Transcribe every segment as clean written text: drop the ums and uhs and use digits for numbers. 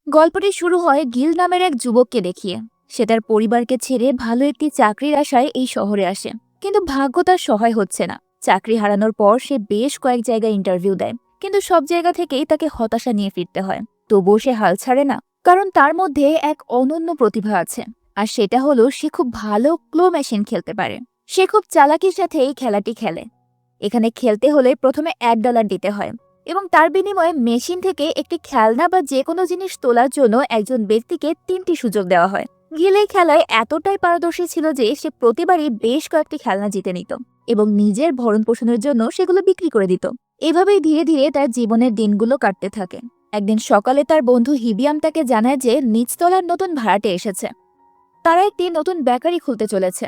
গল্পটি শুরু হয় গিল নামের এক যুবককে দেখিয়ে। সে তার পরিবারকে ছেড়ে ভালো একটি চাকরির আশায় এই শহরে আসে, কিন্তু ভাগ্য তার সহায় হচ্ছে না। চাকরি হারানোর পর সে বেশ কয়েক জায়গায় ইন্টারভিউ দেয়, কিন্তু সব জায়গা থেকেই তাকে হতাশা নিয়ে ফিরতে হয়। তবুও সে হাল ছাড়ে না, কারণ তার মধ্যে এক অনন্য প্রতিভা আছে। আর সেটা হলো সে খুব ভালো ক্লো মেশিন খেলতে পারে। সে খুব চালাকির সাথে এই খেলাটি খেলে। এখানে খেলতে হলে প্রথমে $1 দিতে হয়, এবং তার বিনিময়ে মেশিন থেকে একটি খেলনা বা যে কোনো জিনিস তোলার জন্য একজন ব্যক্তিকে 3টি সুযোগ দেওয়া হয়। গিল এই খেলায় এতটাই পারদর্শী ছিল যে সে প্রতিবারই বেশ কয়েকটি খেলনা জিতে নিত এবং নিজের ভরণ পোষণের জন্য সেগুলো বিক্রি করে দিত। এভাবেই ধীরে ধীরে তার জীবনের দিনগুলো কাটতে থাকে। একদিন সকালে তার বন্ধু হিবিয়াম তাকে জানায় যে নিচতলার নতুন ভাড়াটে এসেছে। তারা একটি নতুন বেকারি খুলতে চলেছে।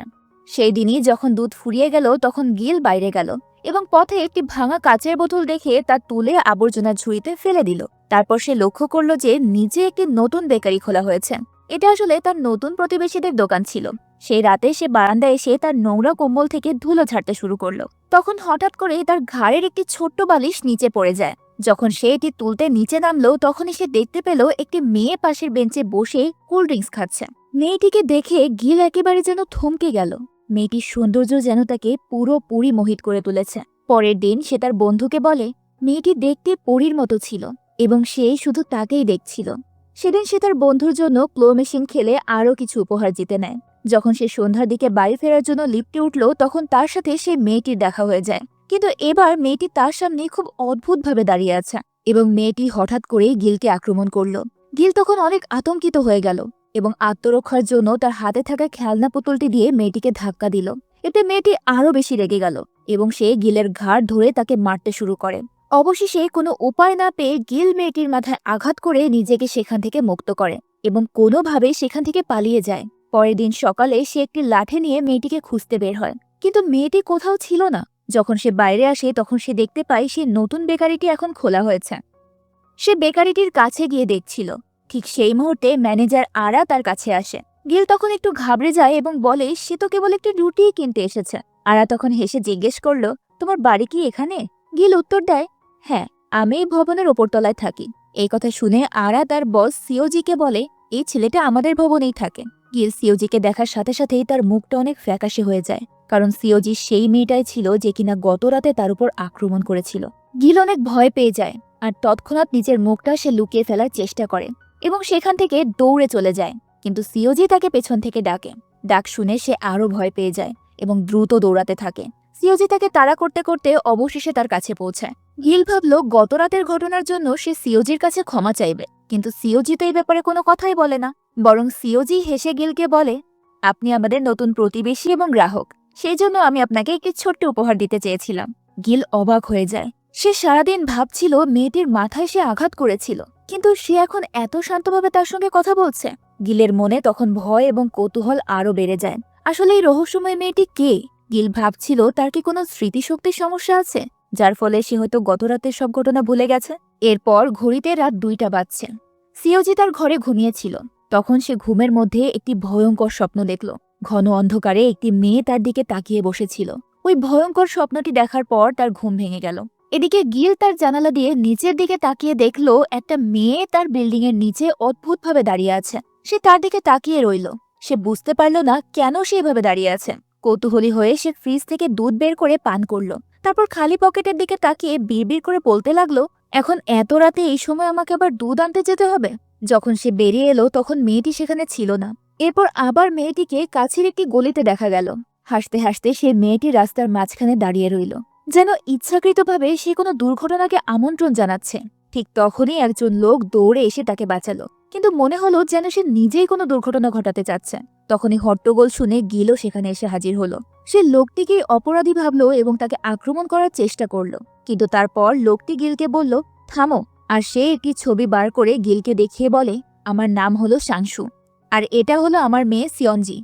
সেই দিনই যখন দুধ ফুরিয়ে গেল তখন গিল বাইরে গেল এবং পথে একটি ভাঙা কাচের বোতল দেখে তা তুলে আবর্জনার ঝুড়িতে ফেলে দিল। তারপর সে লক্ষ্য করল যে নিচে একটি নতুন বেকারি খোলা হয়েছে। এটা আসলে তার নতুন প্রতিবেশীদের দোকান ছিল। সেই রাতে সে বারান্দায় এসে তার নোংরা কম্বল থেকে ধুলো ঝাড়তে শুরু করলো। তখন হঠাৎ করে তার ঘাড়ের একটি ছোট্ট বালিশ নিচে পড়ে যায়। যখন সে এটি তুলতে নিচে নামলো তখনই সে দেখতে পেল একটি মেয়ে পাশের বেঞ্চে বসে কোল্ড ড্রিঙ্কস খাচ্ছে। মেয়েটিকে দেখে গিল একেবারে যেন থমকে গেল। মেয়েটির সৌন্দর্য যেন তাকে পুরোপুরি মোহিত করে তুলেছে। পরের দিন সে তার বন্ধুকে বলে মেয়েটি দেখতে পরীর মতো ছিল এবং সে শুধু তাকেই দেখছিল। সেদিন সে তার বন্ধুর জন্য ক্লো মেশিন খেলে আরও কিছু উপহার জিতে নেয়। যখন সে সন্ধ্যার দিকে বাড়ি ফেরার জন্য লিফটে উঠল তখন তার সাথে সেই মেয়েটির দেখা হয়ে যায়। কিন্তু এবার মেয়েটি তার সামনে খুব অদ্ভুতভাবে দাঁড়িয়ে আছে এবং মেয়েটি হঠাৎ করেই গিলকে আক্রমণ করলো। গিল তখন অনেক আতঙ্কিত হয়ে গেল এবং আত্মরক্ষার জন্য তার হাতে থাকা খেলনা পুতুলটি দিয়ে মেয়েটিকে ধাক্কা দিল। এতে মেয়েটি আরো বেশি রেগে গেল এবং সে গিলের ঘাড় ধরে তাকে মারতে শুরু করে। অবশেষে কোনো উপায় না পেয়ে গিল মেয়েটির মাথায় আঘাত করে নিজেকে সেখান থেকে মুক্ত করে এবং কোনোভাবে সেখান থেকে পালিয়ে যায়। পরের দিন সকালে সে একটি লাঠি নিয়ে মেয়েটিকে খুঁজতে বের হয়, কিন্তু মেয়েটি কোথাও ছিল না। যখন সে বাইরে আসে তখন সে দেখতে পায় সে নতুন বেকারিটি এখন খোলা হয়েছে। সে বেকারিটির কাছে গিয়ে দেখছিল। ঠিক সেই মুহূর্তে ম্যানেজার আরা তার কাছে আসে। গিল তখন একটু ঘাবড়ে যায় এবং বলে সে তো কেবল একটি রুটিই কিনতে এসেছে। আরা তখন হেসে জিজ্ঞেস করলো, তোমার বাড়ি কি এখানে? গিল উত্তর দেয়, হ্যাঁ, আমি এই ভবনের ওপরতলায় থাকি। এই কথা শুনে আরা তার বস সিওজিকে বলে, এই ছেলেটা আমাদের ভবনেই থাকে। গিল সিওজিকে দেখার সাথে সাথেই তার মুখটা অনেক ফ্যাকাশে হয়ে যায়, কারণ সিওজি সেই মেয়েটাই ছিল যে কিনা গত রাতে তার উপর আক্রমণ করেছিল। গিল অনেক ভয় পেয়ে যায় আর তৎক্ষণাৎ নিজের মুখটা সে লুকিয়ে ফেলার চেষ্টা করে এবং সেখান থেকে দৌড়ে চলে যায়। কিন্তু সিওজি তাকে পেছন থেকে ডাকে। ডাক শুনে সে আরো ভয় পেয়ে যায় এবং দ্রুত দৌড়াতে থাকে। সিওজি তাকে তাড়া করতে করতে অবশেষে তার কাছে পৌঁছায়। গিল ভাবল গত রাতের ঘটনার জন্য সে সিওজির কাছে ক্ষমা চাইবে, কিন্তু সিওজি তো এই ব্যাপারে কোনো কথাই বলে না। বরং সিওজি হেসে গিলকে বলে, আপনি আমাদের নতুন প্রতিবেশী এবং গ্রাহক, সেই জন্য আমি আপনাকে একটি ছোট্ট উপহার দিতে চেয়েছিলাম। গিল অবাক হয়ে যায়। সে সারাদিন ভাবছিল মেয়েটির মাথায় সে আঘাত করেছিল, কিন্তু সে এখন এত শান্তভাবে তার সঙ্গে কথা বলছে। গিলের মনে তখন ভয় এবং কৌতূহল আরো বেড়ে যায়। আসলে এই রহস্যময় মেয়েটি কে? গিল ভাবছিল তার কি কোনো স্মৃতিশক্তির সমস্যা আছে, যার ফলে সে হয়তো গতরাতের সব ঘটনা ভুলে গেছে। এরপর ঘড়িতে রাত 2টা বাজছে। সিওজি তার ঘরে ঘুমিয়েছিল। তখন সে ঘুমের মধ্যে একটি ভয়ঙ্কর স্বপ্ন দেখল। ঘন অন্ধকারে একটি মেয়ে তার দিকে তাকিয়ে বসেছিল। ওই ভয়ঙ্কর স্বপ্নটি দেখার পর তার ঘুম ভেঙে গেল। এদিকে গিল তার জানালা দিয়ে নিচের দিকে তাকিয়ে দেখলো একটা মেয়ে তার বিল্ডিং এর নিচে অদ্ভুতভাবে দাঁড়িয়ে আছে। সে তার দিকে তাকিয়ে রইল। সে বুঝতে পারল না কেন সে এভাবে দাঁড়িয়ে আছে। কৌতূহলী হয়ে সে ফ্রিজ থেকে দুধ বের করে পান করলো। তারপর খালি পকেটের দিকে তাকিয়ে বিড়বিড় করে বলতে লাগলো, এখন এত রাতে এই সময় আমাকে আবার দুধ আনতে যেতে হবে। যখন সে বেরিয়ে এলো তখন মেয়েটি সেখানে ছিল না। এরপর আবার মেয়েটিকে কাছের একটি গলিতে দেখা গেল। হাসতে হাসতে সে মেয়েটি রাস্তার মাঝখানে দাঁড়িয়ে রইল, যেন ইচ্ছাকৃতভাবে সে কোনো দুর্ঘটনাকে আমন্ত্রণ জানাচ্ছে। ঠিক তখনই একজন লোক দৌড়ে এসে তাকে বাঁচালো, কিন্তু মনে হলো যেন সে নিজেই কোনো দুর্ঘটনা ঘটাতে চাচ্ছে। তখনই হট্টগোল শুনে গিলও সেখানে এসে হাজির হলো। সে লোকটিকে অপরাধী ভাবলো এবং তাকে আক্রমণ করার চেষ্টা করলো, কিন্তু তারপর লোকটি গিলকে বলল, থামো। আর সে একটি ছবি বার করে গিলকে দেখিয়ে বলে, আমার নাম হলো সাংশু, আর এটা হলো আমার মেয়ে সিয়নজি।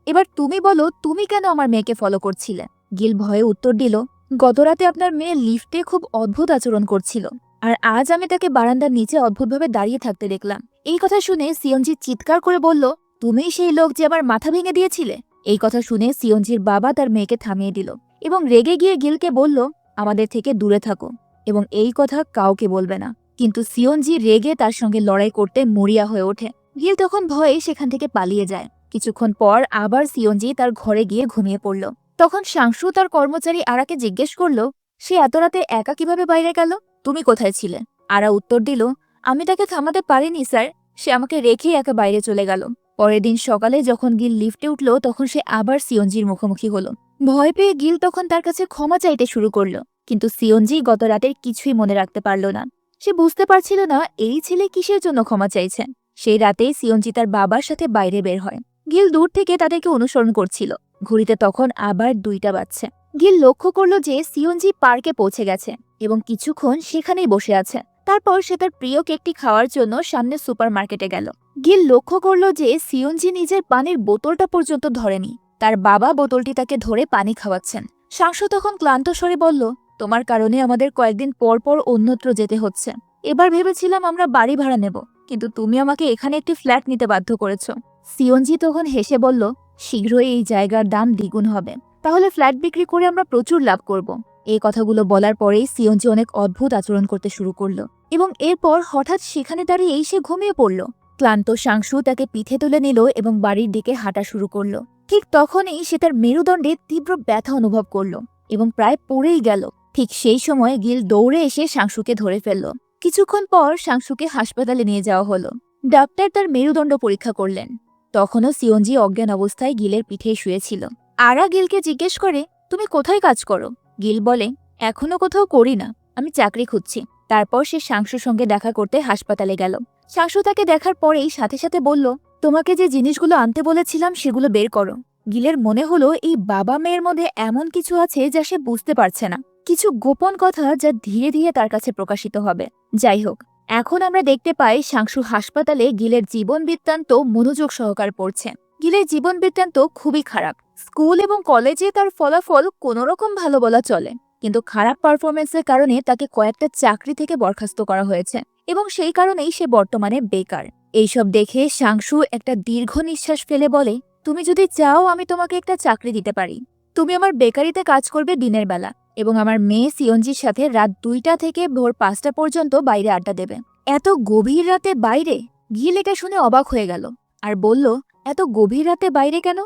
এবার তুমি বলো, তুমি কেন আমার মেয়েকে ফলো করছিলে? গিল ভয়ে উত্তর দিল, গতরাতে আপনার মেয়ে লিফটে খুব অদ্ভুত আচরণ করছিল, আর আজ আমি তাকে বারান্দার নিচে অদ্ভুতভাবে দাঁড়িয়ে থাকতে দেখলাম। এই কথা শুনে সিয়নজি চিৎকার করে বলল, তুমিই সেই লোক যে আমার মাথা ভেঙে দিয়েছিলে। এই কথা শুনে সিয়নজির বাবা তার মেয়েকে থামিয়ে দিল এবং রেগে গিয়ে গিলকে বলল, আমাদের থেকে দূরে থাকো এবং এই কথা কাউকে বলবে না। কিন্তু সিয়নজি রেগে তার সঙ্গে লড়াই করতে মরিয়া হয়ে ওঠে। গিল তখন ভয়ে সেখান থেকে পালিয়ে যায়। কিছুক্ষণ পর আবার সিয়নজি তার ঘরে গিয়ে ঘুমিয়ে পড়ল। তখন সাংশু তার কর্মচারী আরাকে জিজ্ঞেস করল, সে এত রাতে একা কিভাবে বাইরে গেল? তুমি কোথায় ছিলে? আরা উত্তর দিল, আমি তাকে থামাতে পারিনি স্যার, সে আমাকে রেখেই একা বাইরে চলে গেল। পরের দিন সকালে যখন গিল লিফটে উঠল তখন সে আবার সিয়নজির মুখোমুখি হলো। ভয় পেয়ে গিল তখন তার কাছে ক্ষমা চাইতে শুরু করলো, কিন্তু সিয়নজি গত রাতের কিছুই মনে রাখতে পারল না। সে বুঝতে পারছিল না এই ছেলে কিসের জন্য ক্ষমা চাইছেন। সেই রাতে সিয়নজি তার বাবার সাথে বাইরে বের হয়। গিল দূর থেকে তাদেরকে অনুসরণ করছিল। ঘড়িতে তখন আবার 2টা বাজছে। গিল লক্ষ্য করল যে সিয়নজি পার্কে পৌঁছে গেছে এবং কিছুক্ষণ সেখানেই বসে আছে। তারপর সে তার প্রিয় কেকটি খাওয়ার জন্য সামনে সুপার মার্কেটে গেল। গিল লক্ষ্য করল যে সিয়নজি নিজের পানির বোতলটা পর্যন্ত ধরেনি। তার বাবা বোতলটি তাকে ধরে পানি খাওয়াচ্ছেন। সাংশু তখন ক্লান্ত স্বরে বলল, তোমার কারণে আমাদের কয়েকদিন পর পর অন্যত্র যেতে হচ্ছে। এবার ভেবেছিলাম আমরা বাড়ি ভাড়া নেব, কিন্তু তুমি আমাকে এখানে একটি ফ্ল্যাট নিতে বাধ্য করেছ। সিয়নজি তখন হেসে বলল, শীঘ্রই এই জায়গার দাম দ্বিগুণ হবে, তাহলে ফ্ল্যাট বিক্রি করে আমরা প্রচুর লাভ করব। এই কথাগুলো বলার পরেই সিয়নজি অনেক অদ্ভুত আচরণ করতে শুরু করলো এবং এরপর হঠাৎ সেখানে দাঁড়িয়েই সে ঘুমিয়ে পড়ল। ক্লান্ত সাংশু তাকে পিঠে তুলে নিল এবং বাড়ির দিকে হাঁটা শুরু করলো। ঠিক তখনই সে তার মেরুদণ্ডে তীব্র ব্যথা অনুভব করল এবং প্রায় পড়েই গেল। ঠিক সেই সময় গিল দৌড়ে এসে সাংশুকে ধরে ফেলল। কিছুক্ষণ পর সাংশুকে হাসপাতালে নিয়ে যাওয়া হলো। ডাক্তার তার মেরুদণ্ড পরীক্ষা করলেন। তখনও সিয়নজি অজ্ঞান অবস্থায় গিলের পিঠে শুয়েছিল। আরা গিলকে জিজ্ঞেস করে, তুমি কোথায় কাজ করো? গিল বলে, এখনো কোথাও করি না, আমি চাকরি খুঁজছি। তারপর সে সাংশুর সঙ্গে দেখা করতে হাসপাতালে গেল। সাংশু তাকে দেখার পরেই সাথে সাথে বলল, তোমাকে যে জিনিসগুলো আনতে বলেছিলাম সেগুলো বের করো। গিলের মনে হলো এই বাবা মেয়ের মধ্যে এমন কিছু আছে যা সে বুঝতে পারছে না, কিছু গোপন কথা যা ধীরে ধীরে তার কাছে প্রকাশিত হবে। যাই হোক, এখন আমরা দেখতে পাই সাংশু হাসপাতালে গিলের জীবন বৃত্তান্ত মনোযোগ সহকার পড়ছে। গিলের জীবন বৃত্তান্ত খুবই খারাপ। স্কুল এবং কলেজে তার ফলাফল কোনোরকম ভালো বলা চলে, কিন্তু খারাপ পারফরমেন্সের কারণে তাকে কয়েকটা চাকরি থেকে বরখাস্ত করা হয়েছে এবং সেই কারণেই সে বর্তমানে বেকার। এইসব দেখে সাংশু একটা দীর্ঘ নিঃশ্বাস ফেলে বলে, তুমি যদি চাও আমি তোমাকে একটা চাকরি দিতে পারি। তুমি আমার বেকারিতে কাজ করবে দিনের বেলা এবং আমার মেয়ে সিয়নজির সাথে রাত 2টা থেকে ভোর 5টা পর্যন্ত বাইরে আড্ডা দেবে। এত গভীর রাতে বাইরে? গিল এটা শুনে অবাক হয়ে গেল আর বলল, এত গভীর রাতে বাইরে কেন?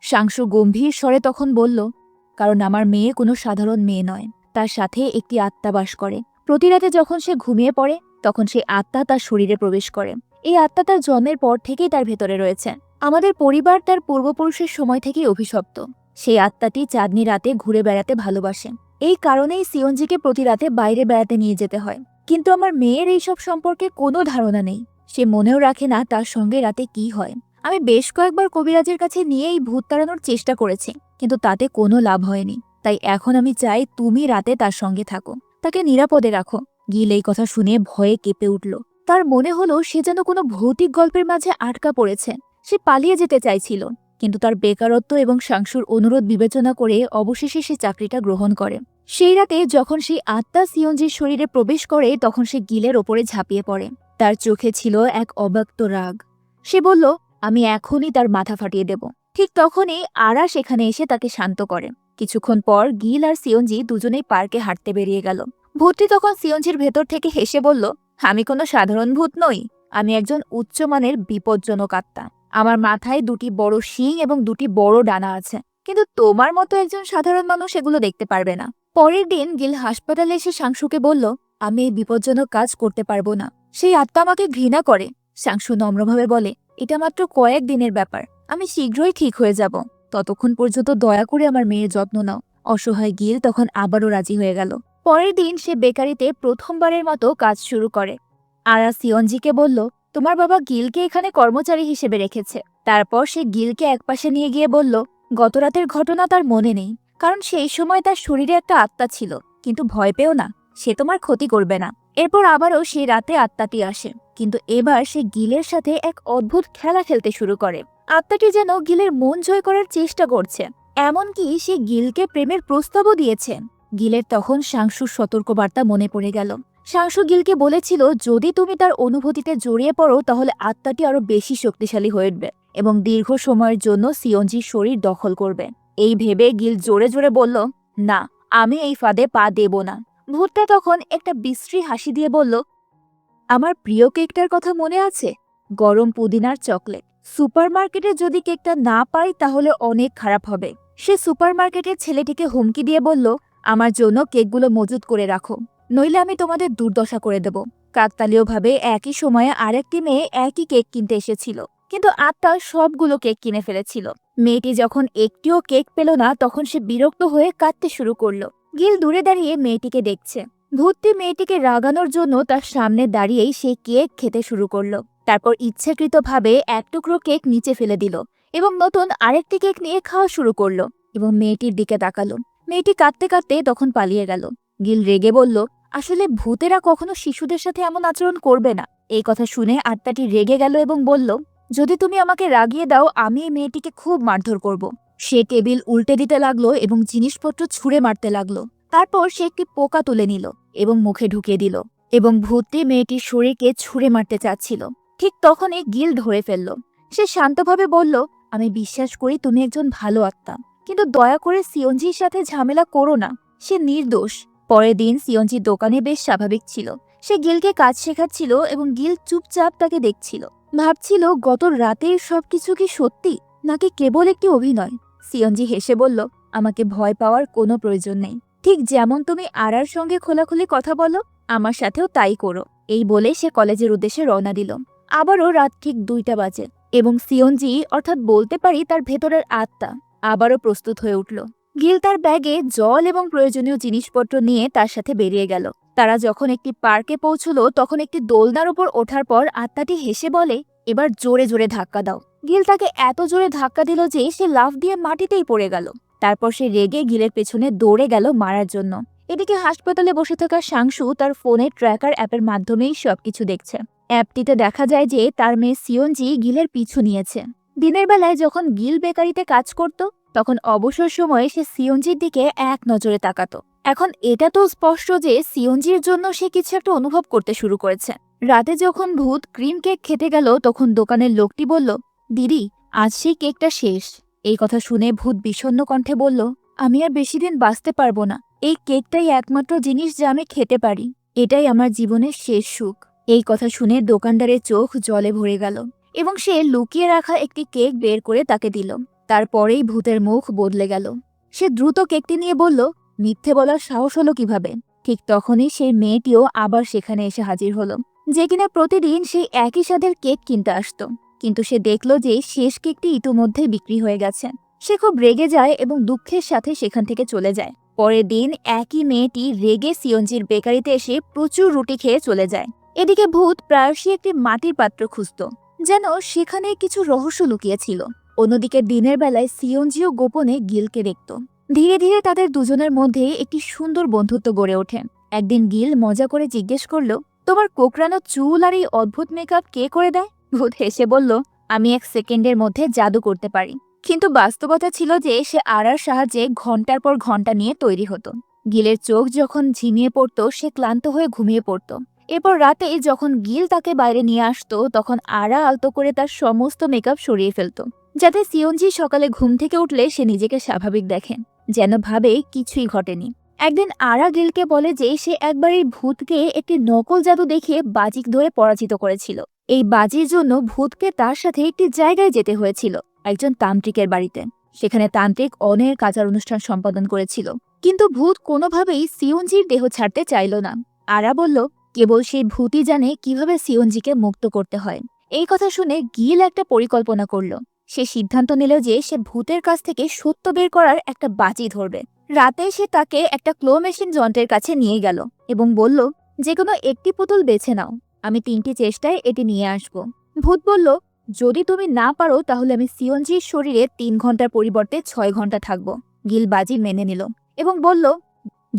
সাংশু গম্ভীর স্বরে তখন বলল, কারণ আমার মেয়ে কোনো সাধারণ মেয়ে নয়, তার সাথে একটি আত্মা বাস করে। প্রতি রাতে যখন সে ঘুমিয়ে পড়ে তখন সেই আত্মা তার শরীরে প্রবেশ করে। এই আত্মা তার জন্মের পর থেকেই তার ভেতরে রয়েছে। আমাদের পরিবার তার পূর্বপুরুষের সময় থেকেই অভিশপ্ত। সেই আত্মাটি চাঁদনি রাতে ঘুরে বেড়াতে ভালোবাসে। এই কারণেই সিয়নজিকে প্রতি রাতে বাইরে বেড়াতে নিয়ে যেতে হয়। কিন্তু আমার মেয়ের এইসব সম্পর্কে কোনো ধারণা নেই। সে মনেও রাখে না তার সঙ্গে রাতে কি হয়। আমি বেশ কয়েকবার কবিরাজের কাছে নিয়ে এই ভূত তাড়ানোর চেষ্টা করেছি, কিন্তু তাতে কোনো লাভ হয়নি। তাই এখন আমি চাই তুমি রাতে তার সঙ্গে থাকো, তাকে নিরাপদে রাখো। গিল এই কথা শুনে ভয়ে কেঁপে উঠল। তার মনে হলো সে যেন কোনো ভৌতিক গল্পের মাঝে আটকা পড়েছে। সে পালিয়ে যেতে চাইছিল, কিন্তু তার বেকারত্ব এবং সাংশুর অনুরোধ বিবেচনা করে অবশেষে সে চাকরিটা গ্রহণ করে। সেই রাতে যখন সেই আত্মা সিয়নজির শরীরে প্রবেশ করে তখন সে গিলের ওপরে ঝাঁপিয়ে পড়ে। তার চোখে ছিল এক অব্যক্ত রাগ। সে বলল, আমি এখনই তার মাথা ফাটিয়ে দেব। ঠিক তখনই আরা সেখানে এসে তাকে শান্ত করে। কিছুক্ষণ পর গিল আর সিয়নজি দুজনেই পার্কে হাঁটতে বেরিয়ে গেল। ভূতটি তখন সিয়নজির ভেতর থেকে হেসে বলল, আমি কোনো সাধারণ ভূত নই, আমি একজন উচ্চমানের বিপজ্জনক আত্মা। আমার মাথায় 2টি বড় শিং এবং 2টি বড় ডানা আছে, কিন্তু তোমার মতো একজন সাধারণ মানুষ এগুলো দেখতে পারবে না। পরের দিন গিল হাসপাতালে এসে সাংশুকে বলল, আমি এই বিপজ্জনক কাজ করতে পারবো না, সেই আত্মা আমাকে ঘৃণা করে। সাংশু নম্রভাবে বলে, এটা মাত্র কয়েক দিনের ব্যাপার, আমি শীঘ্রই ঠিক হয়ে যাব। ততক্ষণ পর্যন্ত দয়া করে আমার মেয়ের যত্ন নাও। অসহায় গিল তখন আবারও রাজি হয়ে গেল। পরের দিন সে বেকারিতে প্রথমবারের মতো কাজ শুরু করে। আরা সিয়নজিকে বলল, তোমার বাবা গিলকে এখানে কর্মচারী হিসেবে রেখেছে। তারপর সে গিলকে একপাশে নিয়ে গিয়ে বলল, গতরাতের ঘটনা তার মনে নেই, কারণ সেই সময় তার শরীরে একটা আত্মা ছিল। কিন্তু ভয় পেও না, সে তোমার ক্ষতি করবে না। এরপর আবারও সেই রাতে আত্মাটি আসে, কিন্তু এবার সে গিলের সাথে এক অদ্ভুত খেলা খেলতে শুরু করে। আত্মাটি যেন গিলের মন জয় করার চেষ্টা করছে, এমনকি সে গিলকে প্রেমের প্রস্তাবও দিয়েছে। গিলের তখন সাংশুর সতর্কবার্তা মনে পড়ে গেল। সাংশু গিলকে বলেছিল, যদি তুমি তার অনুভূতিতে জড়িয়ে পড়ো তাহলে আত্মাটি আরো বেশি শক্তিশালী হয়ে উঠবে এবং দীর্ঘ সময়ের জন্য সিয়নজির শরীর দখল করবে। এই ভেবে গিল জোরে জোরে বলল, না, আমি এই ফাঁদে পা দেব না। ভূতটা তখন একটা বিশ্রী হাসি দিয়ে বলল, আমার প্রিয় কেকটার কথা মনে আছে? গরম পুদিনার চকলেট। সুপারমার্কেটে যদি কেকটা না পাই তাহলে অনেক খারাপ হবে। সে সুপারমার্কেটের ছেলেটিকে হুমকি দিয়ে বলল, আমার জন্য কেকগুলো মজুত করে রাখো, নইলে আমি তোমাদের দুর্দশা করে দেব। কাকতালীয়ভাবে একই সময়ে আরেকটি মেয়ে একই কেক কিনতে এসেছিল, কিন্তু আত্মা সবগুলো কেক কিনে ফেলেছিল। মেয়েটি যখন একটিও কেক পেল না তখন সে বিরক্ত হয়ে কাঁদতে শুরু করলো। গিল দূরে দাঁড়িয়ে মেয়েটিকে দেখছে। ভূতটি মেয়েটিকে রাগানোর জন্য তার সামনে দাঁড়িয়েই সেই কেক খেতে শুরু করলো। তারপর ইচ্ছাকৃতভাবে এক টুকরো কেক নিচে ফেলে দিল এবং নতুন আরেকটি কেক নিয়ে খাওয়া শুরু করলো এবং মেয়েটির দিকে তাকালো। মেয়েটি কাঁদতে কাঁদতে তখন পালিয়ে গেল। গিল রেগে বলল, আসলে ভূতেরা কখনো শিশুদের সাথে এমন আচরণ করবে না। এই কথা শুনে আত্মাটি রেগে গেল এবং বলল, যদি তুমি আমাকে রাগিয়ে দাও আমি এই মেয়েটিকে খুব মারধর করব। সে টেবিল উল্টে দিতে লাগলো এবং জিনিসপত্র ছুঁড়ে মারতে লাগলো। তারপর সে একটি পোকা তুলে নিল এবং মুখে ঢুকিয়ে দিল এবং ভূতটি মেয়েটির শরীরকে ছুঁড়ে মারতে চাচ্ছিল। ঠিক তখনই গিল ধরে ফেলল। সে শান্তভাবে বলল, আমি বিশ্বাস করি তুমি একজন ভালো আত্মা, কিন্তু দয়া করে সিয়ঞ্জির সাথে ঝামেলা করো না, সে নির্দোষ। পরের দিন সিয়ঞ্জির দোকানে বেশ স্বাভাবিক ছিল। সে গিলকে কাজ শেখাচ্ছিল এবং গিল চুপচাপ তাকে দেখছিল। ভাবছিল গত রাতের সবকিছু কি সত্যি নাকি কেবল একটি অভিনয়। সিয়ঞ্জি হেসে বলল, আমাকে ভয় পাওয়ার কোনো প্রয়োজন নেই। ঠিক যেমন তুমি আরার সঙ্গে খোলাখুলি কথা বলো, আমার সাথেও তাই করো। এই বলে সে কলেজের উদ্দেশ্যে রওনা দিল। আবারও রাত ঠিক 2টা বাজে এবং সিয়ঞ্জি, অর্থাৎ বলতে পারি তার ভেতরের আত্মা, আবারও প্রস্তুত হয়ে উঠল। গিল তার ব্যাগে জল এবং প্রয়োজনীয় জিনিসপত্র নিয়ে তার সাথে বেরিয়ে গেল। তারা যখন একটি পার্কে পৌঁছলো তখন একটি দোলনার উপর ওঠার পর আত্মাটি হেসে বলে, এবার জোরে জোরে ধাক্কা দাও। গিল তাকে এত জোরে ধাক্কা দিল যে সে লাফ দিয়ে মাটিতেই পড়ে গেল। তারপর সে রেগে গিলের পেছনে দৌড়ে গেল মারার জন্য। এদিকে হাসপাতালে বসে থাকা সাংশু তার ফোনে ট্র্যাকার অ্যাপের মাধ্যমেই সবকিছু দেখছে। অ্যাপটিতে দেখা যায় যে তার মেয়ে সিয়ঞ্জি গিলের পিছু নিয়েছে। দিনের বেলায় যখন গিল বেকারিতে কাজ করত তখন অবসর সময়ে সে সিয়ঞ্জির দিকে এক নজরে তাকাতো। এখন এটা তো স্পষ্ট যে সিয়ঞ্জির জন্য সে কিছু একটা অনুভব করতে শুরু করেছে। রাতে যখন ভূত ক্রিম কেক খেতে গেল তখন দোকানের লোকটি বলল, দিদি, আজ সেই কেকটা শেষ। এই কথা শুনে ভূত বিষণ্ণ কণ্ঠে বলল, আমি আর বেশি দিন বাঁচতে পারবো না। এই কেকটাই একমাত্র জিনিস যা আমি খেতে পারি। এটাই আমার জীবনের শেষ সুখ। এই কথা শুনে দোকানদারের চোখ জলে ভরে গেল এবং সে লুকিয়ে রাখা একটি কেক বের করে তাকে দিল। তারপরেই ভূতের মুখ বদলে গেল। সে দ্রুত কেকটি নিয়ে বলল, মিথ্যে বলার সাহস হলো কিভাবে? ঠিক তখনই সেই মেয়েটিও আবার সেখানে এসে হাজির হলো, যে কিনা প্রতিদিন সেই একই স্বাদের কেক কিনতে আসতো। কিন্তু সে দেখল যে শেষ কেকটি ইতিমধ্যে বিক্রি হয়ে গেছে। সে খুব রেগে যায় এবং দুঃখের সাথে সেখান থেকে চলে যায়। পরের দিন একই মেয়েটি রেগে সিয়ঞ্জির বেকারিতে এসে প্রচুর রুটি খেয়ে চলে যায়। এদিকে ভূত প্রায়শই একটি মাটির পাত্র খুঁজত, যেন সেখানে কিছু রহস্য লুকিয়েছিল। অন্যদিকে দিনের বেলায় সিয়ঞ্জিও গোপনে গিলকে দেখত। ধীরে ধীরে তাদের দুজনের মধ্যে একটি সুন্দর বন্ধুত্ব গড়ে ওঠে। একদিন গিল মজা করে জিজ্ঞেস করল, তোমার কোকড়ানো চুল আর এই অদ্ভুত মেকআপ কে করে দেয়? ভূত হেসে বলল, আমি 1 সেকেন্ডের মধ্যে জাদু করতে পারি। কিন্তু বাস্তবতা ছিল যে সে আরার সাহায্যে ঘন্টার পর ঘন্টা নিয়ে তৈরি হতো। গিলের চোখ যখন ঝিমিয়ে পড়তো সে ক্লান্ত হয়ে ঘুমিয়ে পড়তো। এরপর রাতে যখন গিল তাকে বাইরে নিয়ে আসতো তখন আরা আলতো করে তার সমস্ত মেকআপ সরিয়ে ফেলত, যাতে সিয়ঞ্জি সকালে ঘুম থেকে উঠলে সে নিজেকে স্বাভাবিক দেখে, যেন ভাবে কিছুই ঘটেনি। একদিন আরা গিলকে বলে যে সে একবার এই ভূতকে একটি নকল জাদু দেখিয়ে বাজি ধরে পরাজিত করেছিল। এই বাজির জন্য ভূতকে তার সাথে একটি জায়গায় যেতে হয়েছিল, একজন তান্ত্রিকের বাড়িতে। সেখানে তান্ত্রিক অনেক আচার অনুষ্ঠান সম্পাদন করেছিল, কিন্তু ভূত কোনোভাবেই সিয়ঞ্জির দেহ ছাড়তে চাইল না। আরা বলল, কেবল সেই ভূতই জানে কিভাবে সিয়ঞ্জিকে মুক্ত করতে হয়। এই কথা শুনে গিল একটা পরিকল্পনা করল। সে সিদ্ধান্ত নিল যে সে ভূতের কাছ থেকে সত্য বের করার একটা বাজি ধরবে। রাতে সে তাকে একটা ক্লো মেশিন যন্ত্রের কাছে নিয়ে গেল এবং বলল, যে কোনো একটি পুতুল বেছে নাও, আমি 3টি চেষ্টায় এটি নিয়ে আসব। ভূত বলল, যদি তুমি না পারো তাহলে আমি সিয়ঞ্জির শরীরে 3 ঘন্টার পরিবর্তে 6 ঘন্টা থাকব। গিল বাজি মেনে নিল এবং বলল,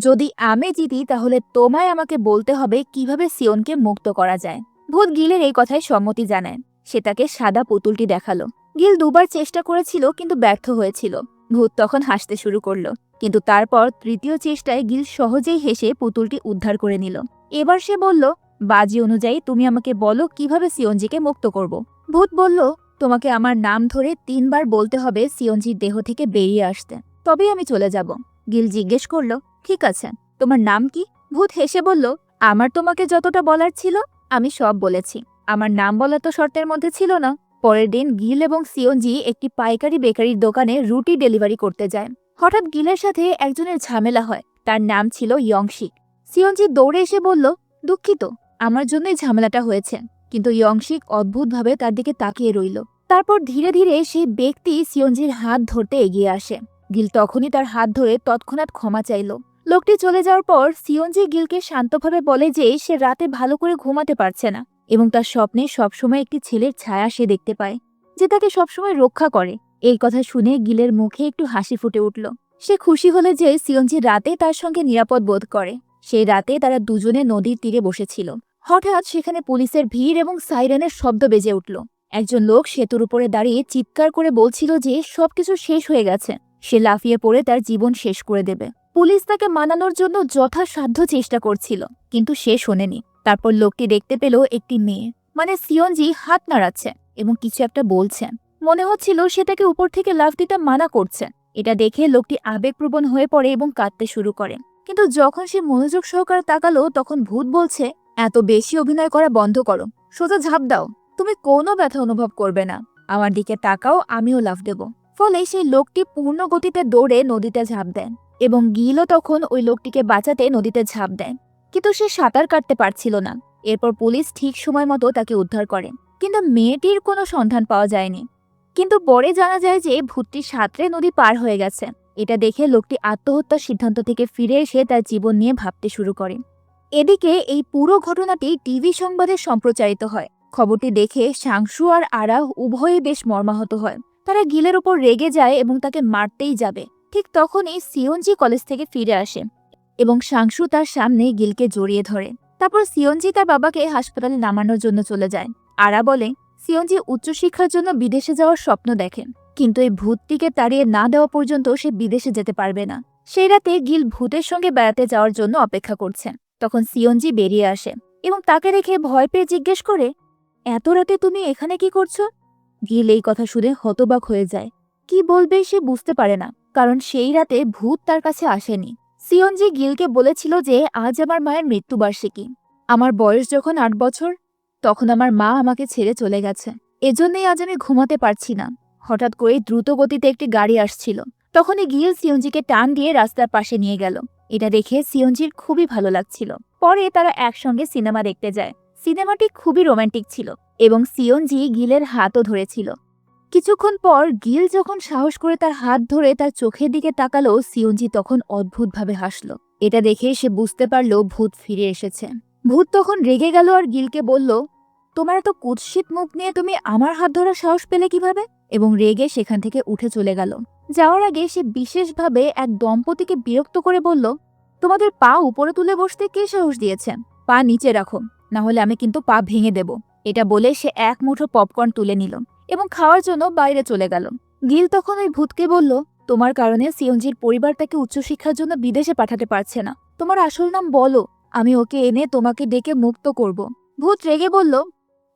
যদি আমি জিতি তাহলে তোমায় আমাকে বলতে হবে কিভাবে সিয়নকে মুক্ত করা যায়। ভূত গিলের এই কথায় সম্মতি জানায়। সে তাকে সাদা পুতুলটি দেখালো। গিল 2বার চেষ্টা করেছিল কিন্তু ব্যর্থ হয়েছিল। ভূত তখন হাসতে শুরু করলো, কিন্তু তারপর 3য় চেষ্টায় গিল সহজেই হেসে পুতুলটি উদ্ধার করে নিল। এবার সে বলল, বাজি অনুযায়ী তুমি আমাকে বলো কিভাবে সিয়ঞ্জিকে মুক্ত করব। ভূত বলল, তোমাকে আমার নাম ধরে 3বার বলতে হবে সিয়ঞ্জির দেহ থেকে বেরিয়ে আসতে, তবেই আমি চলে যাব। গিল জিজ্ঞেস করল, ঠিক আছে, তোমার নাম কি? ভূত হেসে বলল, আমার তোমাকে যতটা বলার ছিল আমি সব বলেছি। আমার নাম বলা তো শর্তের মধ্যে ছিল না। পরের দিন গিল এবং সিয়নজি একটি পাইকারি বেকারির দোকানে রুটি ডেলিভারি করতে যায়। হঠাৎ গিলের সাথে একজনের ঝামেলা হয়। তার নাম ছিল ইয়ংশিক। সিয়নজি দৌড়ে এসে বলল, দুঃখিত, আমার জন্যই ঝামেলাটা হয়েছে। কিন্তু ইয়ংশিক অদ্ভুতভাবে তার দিকে তাকিয়ে রইল। তারপর ধীরে ধীরে সেই ব্যক্তি সিয়নজির হাত ধরতে এগিয়ে আসে। গিল তখনই তার হাত ধরে তৎক্ষণাৎ ক্ষমা চাইল। লোকটি চলে যাওয়ার পর সিয়নজি গিলকে শান্তভাবে বলে যে সে রাতে ভালো করে ঘুমাতে পারছে না এবং তার স্বপ্নে সবসময় একটি ছেলের ছায়া সে দেখতে পায়, যে তাকে সবসময় রক্ষা করে। এই কথা শুনে গিলের মুখে একটু হাসি ফুটে উঠল। সে খুশি হলে যে সিয়নজি রাতে তার সঙ্গে নিরাপদ বোধ করে। সেই রাতে তারা দুজনে নদীর তীরে বসেছিল। হঠাৎ সেখানে পুলিশের ভিড় এবং সাইরেনের শব্দ বেজে উঠল। একজন লোক সেতুর উপরে দাঁড়িয়ে চিৎকার করে বলছিল যে সবকিছু শেষ হয়ে গেছে, সে লাফিয়ে পড়ে তার জীবন শেষ করে দেবে। পুলিশ তাকে মানানোর জন্য যথাসাধ্য চেষ্টা করছিল, কিন্তু সে শোনেনি। তারপর লোকটি দেখতে পেল একটি মেয়ে, মানে সিয়নজি, হাত নাড়াচ্ছে এবং কিছু একটা বলছে। মনে হচ্ছিল সে তাকে উপর থেকে লাফ দিতে মানা করছে। এটা দেখে লোকটি আবেগপ্রবণ হয়ে পড়ে এবং কাঁদতে শুরু করে। কিন্তু যখন সে মনোযোগ সহকারে তাকালো, তখন ভূত বলছে, এত বেশি অভিনয় করা বন্ধ করো, সোজা ঝাঁপ দাও, তুমি কোনো ব্যথা অনুভব করবে না। আমার দিকে তাকাও, আমিও লাফ দেব। ফলে সেই লোকটি পূর্ণ গতিতে দৌড়ে নদীতে ঝাঁপ দেয় এবং গিলও তখন ওই লোকটিকে বাঁচাতে নদীতে ঝাঁপ দেয়। কিন্তু সে সাঁতার কাটতে পারছিল না। এরপর পুলিশ ঠিক সময় মতো তাকে উদ্ধার করে, কিন্তু মেয়েটির কোনো সন্ধান পাওয়া যায়নি। কিন্তু পরে জানা যায় যে ভূতটি সাঁতরে নদী পার হয়ে গেছে। এটা দেখে লোকটি আত্মহত্যার সিদ্ধান্ত থেকে ফিরে এসে তার জীবন নিয়ে ভাবতে শুরু করে। এদিকে এই পুরো ঘটনাটি টিভি সংবাদে সম্প্রচারিত হয়। খবরটি দেখে সাংশু আর আরা উভয়ই বেশ মর্মাহত হয়। তারা গিলের উপর রেগে যায় এবং তাকে মারতেই যাবে। ঠিক তখনই সিয়নজি কলেজ থেকে ফিরে আসে এবং সাংশু তার সামনে গিলকে জড়িয়ে ধরে। তারপর সিয়নজি তার বাবাকে হাসপাতালে নামানোর জন্য চলে যায়। আরা বলে, সিয়নজি উচ্চশিক্ষার জন্য বিদেশে যাওয়ার স্বপ্ন দেখেন, কিন্তু এই ভূতটিকে তাড়িয়ে না দেওয়া পর্যন্ত সে বিদেশে যেতে পারবে না। সেই রাতে গিল ভূতের সঙ্গে বেড়াতে যাওয়ার জন্য অপেক্ষা করছে। তখন সিয়নজি বেরিয়ে আসে এবং তাকে দেখে ভয় পেয়ে জিজ্ঞেস করে, এত রাতে তুমি এখানে কি করছো? গিল এই কথা শুনে হতবাক হয়ে যায়। কি বলবে সে বুঝতে পারে না, কারণ সেই রাতে ভূত তার কাছে আসেনি। সিয়নজি গিলকে বলেছিল যে আজ আমার মায়ের মৃত্যুবার্ষিকী। আমার বয়স যখন 8 বছর, তখন আমার মা আমাকে ছেড়ে চলে গেছে। এজন্যই আজ আমি ঘুমাতে পারছি না। হঠাৎ করে দ্রুত গতিতে একটি গাড়ি আসছিল। তখনই গিল সিয়নজিকে টান দিয়ে রাস্তার পাশে নিয়ে গেল। এটা দেখে সিয়নজির খুবই ভালো লাগছিল। পরে তারা একসঙ্গে সিনেমা দেখতে যায়। সিনেমাটি খুবই রোমান্টিক ছিল এবং সিয়নজি গিলের হাতও ধরেছিল। কিছুক্ষণ পর গিল যখন সাহস করে তার হাত ধরে তার চোখের দিকে তাকালো, সিয়নজি তখন অদ্ভুতভাবে হাসল। এটা দেখে সে বুঝতে পারল ভূত ফিরে এসেছে। ভূত তখন রেগে গেল আর গিলকে বলল, তোমার এত কুৎসিত মুখ নিয়ে তুমি আমার হাত ধরার সাহস পেলে কিভাবে? এবং রেগে সেখান থেকে উঠে চলে গেল। যাওয়ার আগে সে বিশেষভাবে এক দম্পতিকে বিরক্ত করে বলল, তোমাদের পা উপরে তুলে বসতে কে সাহস দিয়েছে? পা নিচে রাখো, না হলে আমি কিন্তু পা ভেঙে দেব। এটা বলে সে এক মুঠো পপকর্ন তুলে নিল এবং খাওয়ার জন্য বাইরে চলে গেল। গিল তখন ওই ভূতকে বলল, তোমার কারণে সিয়নজির পরিবার তাকে উচ্চশিক্ষার জন্য বিদেশে পাঠাতে পারছে না। তোমার আসল নাম বলো, আমি ওকে এনে তোমাকে ডেকে মুক্ত করব। ভূত রেগে বলল,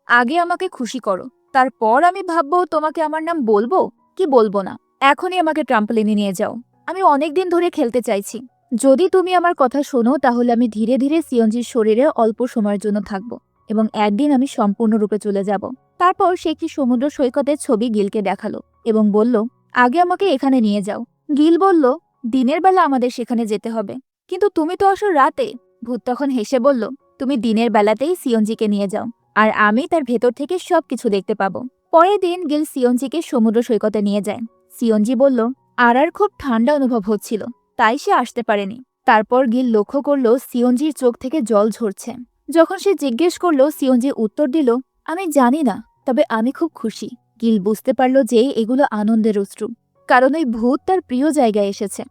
আগে আমাকে খুশি করো, তারপর আমি ভাববো তোমাকে আমার নাম বলবো কি বলবো না। এখনই আমাকে ট্রাম্পলিনে নিয়ে যাও, আমি অনেকদিন ধরে খেলতে চাইছি। যদি তুমি আমার কথা শোনো তাহলে আমি ধীরে ধীরে সিয়নজির শরীরে অল্প সময়ের জন্য থাকবো এবং একদিন আমি সম্পূর্ণরূপে চলে যাব। তারপর সে একটি সমুদ্র সৈকতের ছবি গিলকে দেখালো এবং বলল, আগে আমাকে এখানে নিয়ে যাও। গিল বলল, দিনের বেলা আমাদের সেখানে যেতে হবে, কিন্তু তুমি তো আসো রাতে। ভূত তখন হেসে বলল, তুমি দিনের বেলাতেই সিয়নজিকে নিয়ে যাও, আর আমি তার ভেতর থেকে সবকিছু দেখতে পাবো। পরের দিন গিল সিয়নজিকে সমুদ্র সৈকতে নিয়ে যায়। সিয়নজি বলল, আর খুব ঠান্ডা অনুভব হচ্ছিল, তাই সে আসতে পারেনি। তারপর গিল লক্ষ্য করল সিয়নজির চোখ থেকে জল ঝরছে। যখন সে জিজ্ঞেস করলো, সিয়নজি উত্তর দিল, আমি জানি না, তবে আমি খুব খুশি। গিল বুঝতে পারল যে এগুলো আনন্দের অশ্রু, কারণ ওই ভূত তার প্রিয় জায়গায় এসেছে।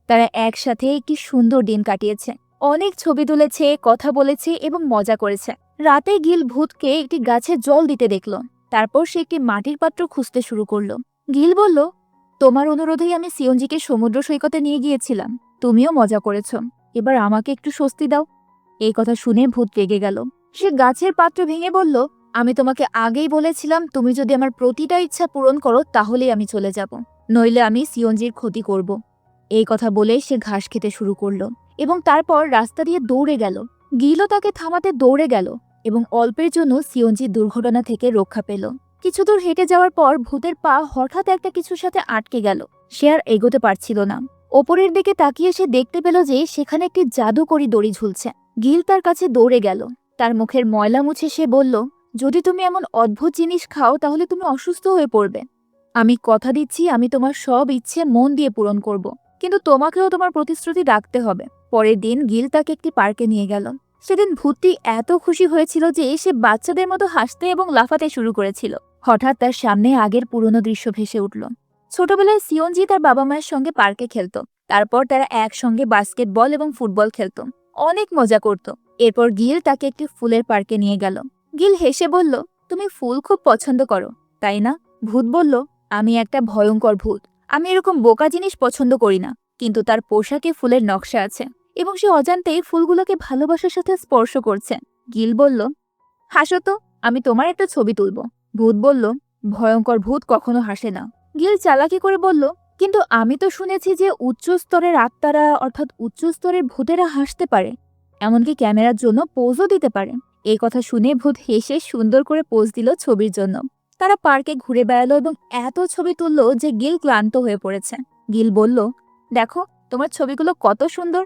তারা একসাথে একটি সুন্দর দিন কাটিয়েছে, অনেক ছবি তুলেছে, কথা বলেছে এবং মজা করেছে। রাতে গিল ভূতকে একটি গাছে জল দিতে দেখল। তারপর সে একটি মাটির পাত্র খুঁজতে শুরু করলো। গিল বলল, তোমার অনুরোধেই আমি সিয়নজিকে সমুদ্র সৈকতে নিয়ে গিয়েছিলাম, তুমিও মজা করেছ, এবার আমাকে একটু স্বস্তি দাও। এই কথা শুনে ভূত রেগে গেল। সে গাছের পাত্র ভেঙে বলল, আমি তোমাকে আগেই বলেছিলাম তুমি যদি আমার প্রতিটা ইচ্ছা পূরণ করো তাহলেই আমি চলে যাব, নইলে আমি সিয়নজির ক্ষতি করব। এই কথা বলে সে ঘাস খেতে শুরু করলো এবং তারপর রাস্তা দিয়ে দৌড়ে গেল। গিলও তাকে থামাতে দৌড়ে গেল, এবং অল্পের জন্য সিওনজি দুর্ঘটনা থেকে রক্ষা পেল। কিছু দূর হেঁটে যাওয়ার পর ভূতের পা হঠাৎ একটা কিছুর সাথে আটকে গেল। সে আর এগোতে পারছিল না। ওপরের দিকে তাকিয়ে সে দেখতে পেল যে সেখানে একটি জাদুকরি দড়ি ঝুলছে। গিল তার কাছে দৌড়ে গেল। তার মুখের ময়লা মুছে সে বলল, যদি তুমি এমন অদ্ভুত জিনিস খাও তাহলে তুমি অসুস্থ হয়ে পড়বে। আমি কথা দিচ্ছি আমি তোমার সব ইচ্ছে মন দিয়ে পূরণ করব, কিন্তু তোমাকেও তোমার প্রতিশ্রুতি রাখতে হবে। পরের দিন গিল তাকে একটি পার্কে নিয়ে গেল। সেদিন ভূতটি এত খুশি হয়েছিল যে সে বাচ্চাদের মতো হাসতে এবং লাফাতে শুরু করেছিল। হঠাৎ তার সামনে আগের পুরনো দৃশ্য ভেসে উঠল। ছোটবেলায় সিওনজি তার বাবা মায়ের সঙ্গে পার্কে খেলত। তারপর তারা একসঙ্গে বাস্কেটবল এবং ফুটবল খেলত, অনেক মজা করত। এরপর গিল তাকে একটি ফুলের পার্কে নিয়ে গেল। গিল হেসে বলল, তুমি ফুল খুব পছন্দ করো, তাই না? ভূত বলল, আমি একটা ভয়ঙ্কর ভূত। আমি এরকম বোকা জিনিস পছন্দ করি না। কিন্তু তার পোশাকে ফুলের নকশা আছে এবং সে অজান্তেই ফুলগুলোকে ভালোবাসার সাথে স্পর্শ করছে। গিল বলল, হাসো তো, আমি তোমার একটা ছবি তুলব। ভূত বলল, ভয়ঙ্কর ভূত কখনো হাসে না। গিল চালাকি করে বলল, কিন্তু আমি তো শুনেছি যে উচ্চ স্তরের আত্মারা অর্থাৎ উচ্চ স্তরের ভূতেরা হাসতে পারে, এমনকি ক্যামেরার জন্য পোজও দিতে পারে। এই কথা শুনে ভূত হেসে সুন্দর করে পোজ দিল ছবির জন্য। তারা পার্কে ঘুরে বেড়ালো এবং এত ছবি তুললো যে গিল ক্লান্ত হয়ে পড়েছে। গিল বলল, দেখো তোমার ছবিগুলো কত সুন্দর।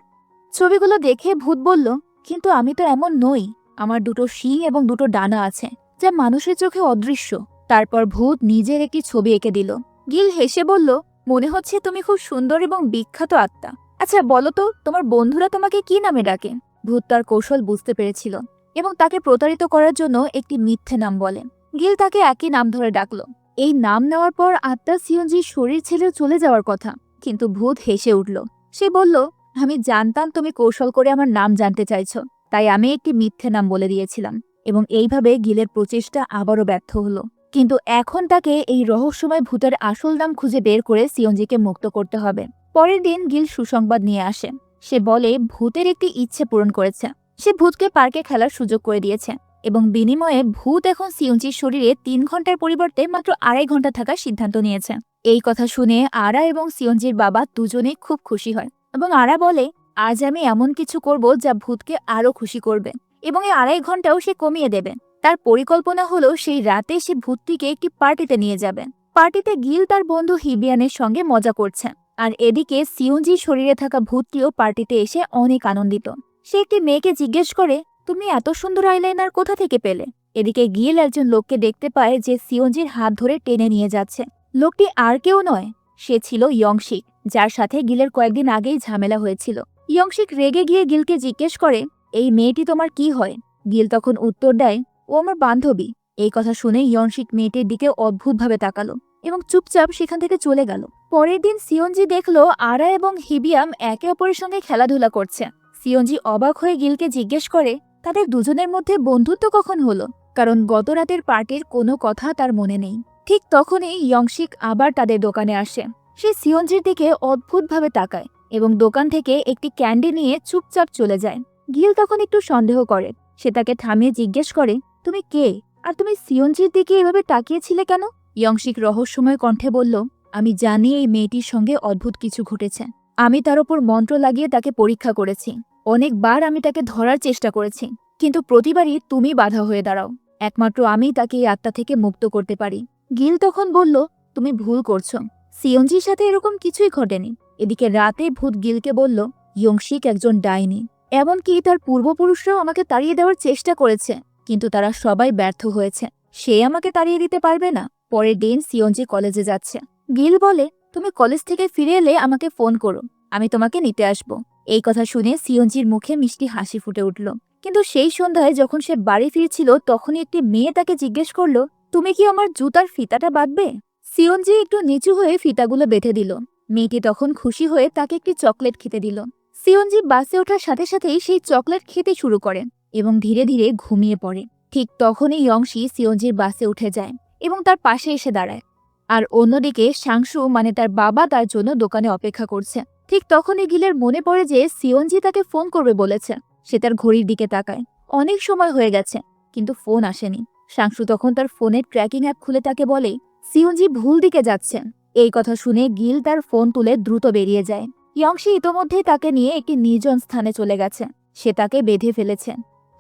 ছবিগুলো দেখে ভূত বলল, কিন্তু আমি তো এমন নই। আমার দুটো শিং এবং দুটো ডানা আছে, যা মানুষের চোখে অদৃশ্য। তারপর ভূত নিজের একটি ছবি এঁকে দিল। গিল হেসে বলল, মনে হচ্ছে তুমি খুব সুন্দর এবং বিখ্যাত আত্মা। আচ্ছা বলো তো, তোমার বন্ধুরা তোমাকে কি নামে ডাকে? ভূত তার কৌশল বুঝতে পেরেছিল এবং তাকে প্রতারিত করার জন্য একটি মিথ্যে নাম বলে। গিল তাকে একই নাম ধরে ডাকল। এই নাম নেওয়ার পর আত্মা সিওনজির শরীর ছেড়ে চলে যাওয়ার কথা, কিন্তু ভূত হেসে উঠল। সে বলল, আমি জানতাম তুমি কৌশল করে আমার নাম জানতে চাইছো, তাই আমি একটি মিথ্যে নাম বলে দিয়েছিলাম। এবং এইভাবে গিলের প্রচেষ্টা আবারও ব্যর্থ হলো। কিন্তু এখন তাকে এই রহস্যময় ভূতের আসল নাম খুঁজে বের করে সিওনজিকে মুক্ত করতে হবে। পরের দিন গিল সুসংবাদ নিয়ে আসে। সে বলে ভূতের একটি ইচ্ছে পূরণ করেছে। সে ভূতকে পার্কে খেলার সুযোগ করে দিয়েছে এবং বিনিময়ে ভূত এখন সিওনজির শরীরে 3 ঘন্টার পরিবর্তে মাত্র 2.5 ঘন্টা থাকার সিদ্ধান্ত নিয়েছে। এই কথা শুনে আরা এবং সিওনজির বাবা দুজনেই খুব খুশি হয় এবং আরা বলে, আজ আমি এমন কিছু করব যা ভূতকে আরো খুশি করবে এবং এই 2.5 ঘন্টাও সে কমিয়ে দেবে। তার পরিকল্পনা হলো সেই রাতে সে ভূতটিকে একটি পার্টিতে নিয়ে যাবে। পার্টিতে গিল তার বন্ধু হিবিয়ানের সঙ্গে মজা করছে, আর এদিকে সিওনজির শরীরে থাকা ভূতটিও পার্টিতে এসে অনেক আনন্দিত। সে একটি মেয়েকে জিজ্ঞেস করে, তুমি এত সুন্দর আইলাইনার কোথা থেকে পেলে? এদিকে গিল একজন লোককে দেখতে পায় যে সিওনজির হাত ধরে টেনে নিয়ে যাচ্ছে। লোকটি আর কেউ নয়, সে ছিল ইয়ংশিক, যার সাথে গিলের কয়েকদিন আগেই ঝামেলা হয়েছিল। ইয়ংশিক রেগে গিয়ে গিলকে জিজ্ঞেস করে, এই মেয়েটি তোমার কি হয়? গিল তখন উত্তর দেয়, ও আমার বান্ধবী। এই কথা শুনে ইয়ংশিক মেয়েটির দিকে অদ্ভুতভাবে তাকালো এবং চুপচাপ সেখান থেকে চলে গেল। পরের দিন সিওনজি দেখলো আরা এবং হিবিয়াম একে অপরের সঙ্গে খেলাধুলা করছে। সিওনজি অবাক হয়ে গিলকে জিজ্ঞেস করে, তাদের দুজনের মধ্যে বন্ধুত্ব কখন হলো? কারণ গত রাতের পার্টির কোনো কথা তার মনে নেই। ঠিক তখনই ইয়ংশিক আবার তাদের দোকানে আসে। সে সিওনজির দিকে অদ্ভুতভাবে তাকায় এবং দোকান থেকে একটি ক্যান্ডি নিয়ে চুপচাপ চলে যায়। গিল তখন একটু সন্দেহ করে। সে তাকে থামিয়ে জিজ্ঞেস করে, তুমি কে? আর তুমি সিওনজির দিকে এভাবে তাকিয়েছিলে কেন? ইয়ংশিক রহস্যময় কণ্ঠে বলল, আমি জানি এই মেয়েটির সঙ্গে অদ্ভুত কিছু ঘটেছে। আমি তার ওপর মন্ত্র লাগিয়ে তাকে পরীক্ষা করেছি। অনেকবার আমি তাকে ধরার চেষ্টা করেছি, কিন্তু প্রতিবারই তুমি বাধা হয়ে দাঁড়াও। একমাত্র আমি তাকে এই আত্মা থেকে মুক্ত করতে পারি। গিল তখন বলল, তুমি ভুল করছো। সিওনজির সাথে এরকম কিছুই ঘটেনি। এদিকে রাতে ভূত গিলকে বলল, ইয়ংশিক একজন ডাইনি। এমনকি তার পূর্বপুরুষরাও আমাকে তাড়িয়ে দেওয়ার চেষ্টা করেছে, কিন্তু তারা সবাই ব্যর্থ হয়েছে। সে আমাকে তাড়িয়ে দিতে পারবে না। পরের দিন সিওনজি কলেজে যাচ্ছে। গিল বলে, তুমি কলেজ থেকে ফিরে এলে আমাকে ফোন করো, আমি তোমাকে নিতে আসব। এই কথা শুনে সিওনজির মুখে মিষ্টি হাসি ফুটে উঠল। কিন্তু সেই সন্ধ্যায় যখন সে বাড়ি ফিরছিল তখনই একটি মেয়ে তাকে জিজ্ঞেস করলো, তুমি কি আমার জুতার ফিতাটা বাঁধবে? সিওনজি একটু নিচু হয়ে ফিতাগুলো বেঁধে দিল। মেয়েটি তখন খুশি হয়ে তাকে একটি চকলেট খেতে দিল। সিওনজি বাসে ওঠার সাথে সাথেই সেই চকলেট খেতে শুরু করে এবং ধীরে ধীরে ঘুমিয়ে পড়ে। ঠিক তখনই ইয়ংশি সিওনজির বাসে উঠে যায় এবং তার পাশে এসে দাঁড়ায়। আর অন্যদিকে সাংশু মানে তার বাবা তার জন্য দোকানে অপেক্ষা করছে। ঠিক তখনই গিলের মনে পড়ে যে সিওনজি তাকে ফোন করবে বলেছে। সে তার ঘড়ির দিকে তাকায়। অনেক সময় হয়ে গেছে, কিন্তু ফোন আসেনি। সাংশু তখন তার ফোনের ট্র্যাকিং অ্যাপ খুলে তাকে বলে, সিওনজি ভুল দিকে যাচ্ছেন। এই কথা শুনে গিল তার ফোন তুলে দ্রুত বেরিয়ে যায়। ইয়ংশি ইতোমধ্যেই তাকে নিয়ে একটি নির্জন স্থানে চলে গেছে। সে তাকে বেঁধে ফেলেছে।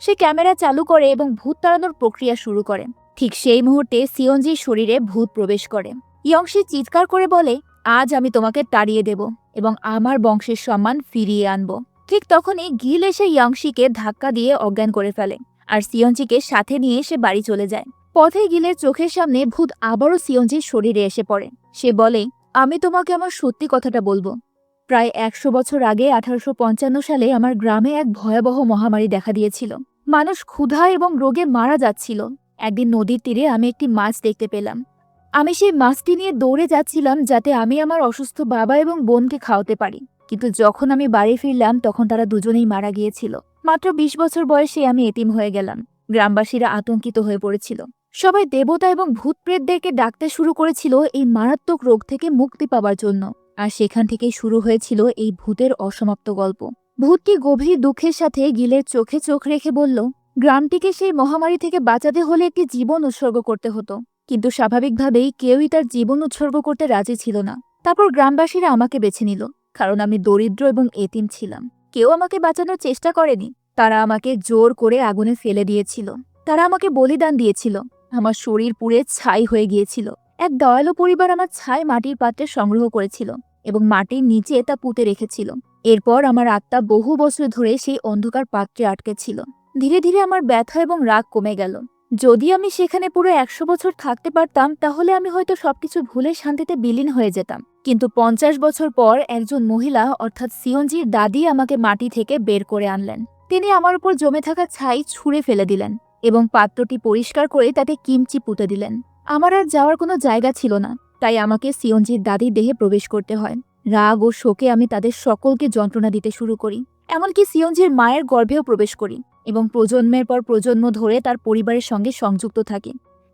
সে ক্যামেরা চালু করে এবং ভূত তাড়ানোর প্রক্রিয়া শুরু করে। ঠিক সেই মুহূর্তে সিয়ঞ্জির শরীরে ভূত প্রবেশ করে। ইয়ংশি চিৎকার করে বলে, আজ আমি তোমাকে তাড়িয়ে দেব এবং আমার বংশের সম্মান ফিরিয়ে আনব। ঠিক তখনই গিল এসে ইয়ংশিকে ধাক্কা দিয়ে অজ্ঞান করে ফেলে আর সিয়ঞ্জিকে সাথে নিয়ে সে বাড়ি চলে যায়। পথে গিলের চোখের সামনে ভূত আবারও সিয়ঞ্জির শরীরে এসে পড়ে। সে বলে, আমি তোমাকে আমার সত্যি কথাটা বলবো। প্রায় 100 বছর আগে 1855 সালে আমার গ্রামে এক ভয়াবহ মহামারী দেখা দিয়েছিল। মানুষ ক্ষুধা এবং রোগে মারা যাচ্ছিল। একদিন নদীর তীরে আমি একটি মাছ দেখতে পেলাম। আমি সেই মাছটি নিয়ে দৌড়ে যাচ্ছিলাম যাতে আমি আমার অসুস্থ বাবা এবং বোনকে খাওয়াতে পারি। কিন্তু যখন আমি বাড়ি ফিরলাম তখন তারা দুজনেই মারা গিয়েছিল। মাত্র 20 বছর বয়সে আমি এতিম হয়ে গেলাম। গ্রামবাসীরা আতঙ্কিত হয়ে পড়েছিল। সবাই দেবতা এবং ভূত প্রেতদেরকে ডাকতে শুরু করেছিল এই মারাত্মক রোগ থেকে মুক্তি পাওয়ার জন্য। আর সেখান থেকেই শুরু হয়েছিল এই ভূতের অসমাপ্ত গল্প। ভূতটি গভীর দুঃখের সাথে গিলের চোখে চোখ রেখে বলল, গ্রামটিকে সেই মহামারী থেকে বাঁচাতে হলে একটি জীবন উৎসর্গ করতে হতো, কিন্তু স্বাভাবিকভাবেই কেউই তার জীবন উৎসর্গ করতে রাজি ছিল না। তারপর গ্রামবাসীরা আমাকে বেছে নিল, কারণ আমি দরিদ্র এবং এতিম ছিলাম। কেউ আমাকে বাঁচানোর চেষ্টা করেনি। তারা আমাকে জোর করে আগুনে ফেলে দিয়েছিল। তারা আমাকে বলিদান দিয়েছিল। আমার শরীর পুড়ে ছাই হয়ে গিয়েছিল। এক দয়ালু পরিবার আমার ছাই মাটির পাত্রে সংগ্রহ করেছিল এবং মাটির নিচে তা পুঁতে রেখেছিল। এরপর আমার আত্মা বহু বছর ধরে সেই অন্ধকার পাত্রে আটকে ছিল। ধীরে ধীরে আমার ব্যথা এবং রাগ কমে গেল। যদি আমি সেখানে পুরো 100 বছর থাকতে পারতাম তাহলে আমি হয়তো সবকিছু ভুলে শান্তিতে বিলীন হয়ে যেতাম। কিন্তু 50 বছর পর একজন মহিলা অর্থাৎ সিয়ঞ্জির দাদি আমাকে মাটি থেকে বের করে আনলেন। তিনি আমার উপর জমে থাকা ছাই ছুঁড়ে ফেলে দিলেন এবং পাত্রটি পরিষ্কার করে তাতে কিমচি পুঁতে দিলেন। আমার আর যাওয়ার কোনো জায়গা ছিল না, তাই আমাকে সিয়ঞ্জির দাদির দেহে প্রবেশ করতে হয়। রাগ ও শোকে আমি তাদের সকলকে যন্ত্রণা দিতে শুরু করি। এমনকি সিয়ঞ্জির মায়ের গর্ভেও প্রবেশ করি এবং প্রজন্মের পর প্রজন্ম ধরে তার পরিবারের সঙ্গে সংযুক্ত থাকি।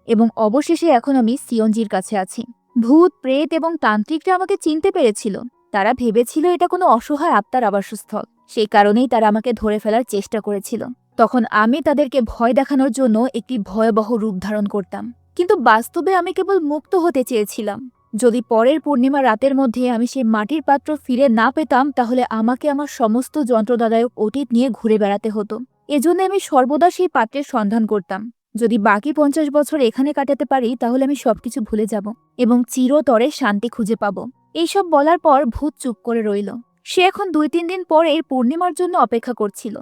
এবং অবশেষে এখন আমি সিয়ঞ্জির কাছে আছি। ভূত, প্রেত এবং তান্ত্রিকরা আমাকে চিনতে পেরেছিল। তারা ভেবেছিল এটা কোনো অসহায় আত্মার আবাসস্থল। সেই কারণেই তারা আমাকে ধরে ফেলার চেষ্টা করেছিল। তখন আমি তাদেরকে ভয় দেখানোর জন্য একটি ভয়াবহ রূপ ধারণ করতাম। কিন্তু বাস্তবে আমি কেবল মুক্ত হতে চেয়েছিলাম। যদি পরের পূর্ণিমা রাতের মধ্যে আমি সেই মাটির পাত্র ফিরে না পেতাম তাহলে আমাকে আমার সমস্ত যন্ত্রদায়ক অতীত নিয়ে ঘুরে বেড়াতে হতো। এজন্য আমি সর্বদা সেই পাত্রের সন্ধান করতাম। যদি বাকি 50 বছর এখানে কাটাতে পারি তাহলে আমি সবকিছু ভুলে যাব এবং চিরতরে শান্তি খুঁজে পাব। এইসব বলার পর ভূত চুপ করে রইল। সে এখন 2-3 দিন পর এই পূর্ণিমার জন্য অপেক্ষা করছিল,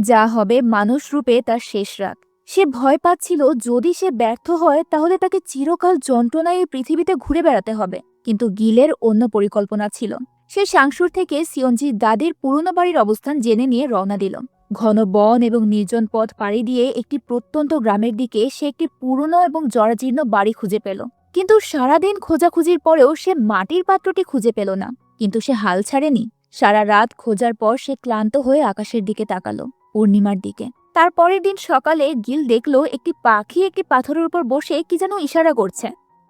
যা হবে মানুষ রূপে তার শেষ রাত। সে ভয় পাচ্ছিল যদি সে ব্যর্থ হয় তাহলে তাকে চিরকাল যন্ত্রণায় এই পৃথিবীতে ঘুরে বেড়াতে হবে। কিন্তু গিলের অন্য পরিকল্পনা ছিল। সে সাংসুর থেকে সিয়ঞ্জির দাদির পুরনো বাড়ির অবস্থান জেনে নিয়ে রওনা দিল। ঘন বন এবং নির্জন পথ পাড়ি দিয়ে একটি প্রত্যন্ত গ্রামের দিকে সে একটি পুরনো এবং জরাজীর্ণ বাড়ি খুঁজে পেল। কিন্তু সারাদিন খোঁজাখুঁজির পরেও সে মাটির পাত্রটি খুঁজে পেল না। কিন্তু সে হাল ছাড়েনি। সারা রাত খোঁজার পর সে ক্লান্ত হয়ে আকাশের দিকে তাকালো, পূর্ণিমার দিকে। তার পরের দিন সকালে গিল দেখল একটি পাখি একটি পাথরের উপর বসে কি যেন ইশারা করছে।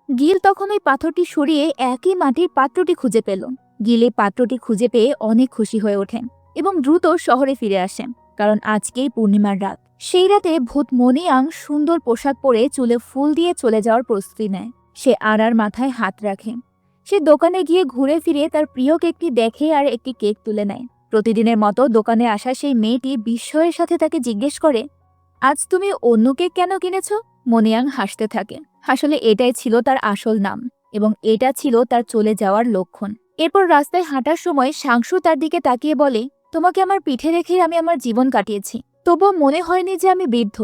গিল তখন ওই পাথরটি সরিয়ে একই মাটির পাত্রটি খুঁজে পেল। গিল এই পাত্রটি খুঁজে পেয়ে অনেক খুশি হয়ে ওঠেন এবং দ্রুত শহরে ফিরে আসেন, কারণ আজকেই পূর্ণিমার রাত। সেই রাতে ভূত মনিয়াং সুন্দর পোশাক পরে চুলে ফুল দিয়ে চলে যাওয়ার প্রস্তুতি নেয়। সে আড়ার মাথায় হাত রাখে। সে দোকানে গিয়ে ঘুরে ফিরে তার প্রিয় কেকটি দেখে আর একটি কেক তুলে নেয়। প্রতিদিনের মতো দোকানে আসা সেই মেয়েটি বিস্ময়ের সাথে তাকে জিজ্ঞেস করে, আজ তুমি অন্য কেক কেন কিনেছ? মনিয়াং হাসতে থাকে। আসলে এটাই ছিল তার আসল নাম এবং এটা ছিল তার চলে যাওয়ার লক্ষণ। এরপর রাস্তায় হাঁটার সময় সাংশু তার দিকে তাকিয়ে বলে, তোমাকে আমার পিঠে রেখেই আমি আমার জীবন কাটিয়েছি, তবুও মনে হয়নি যে আমি বৃদ্ধ।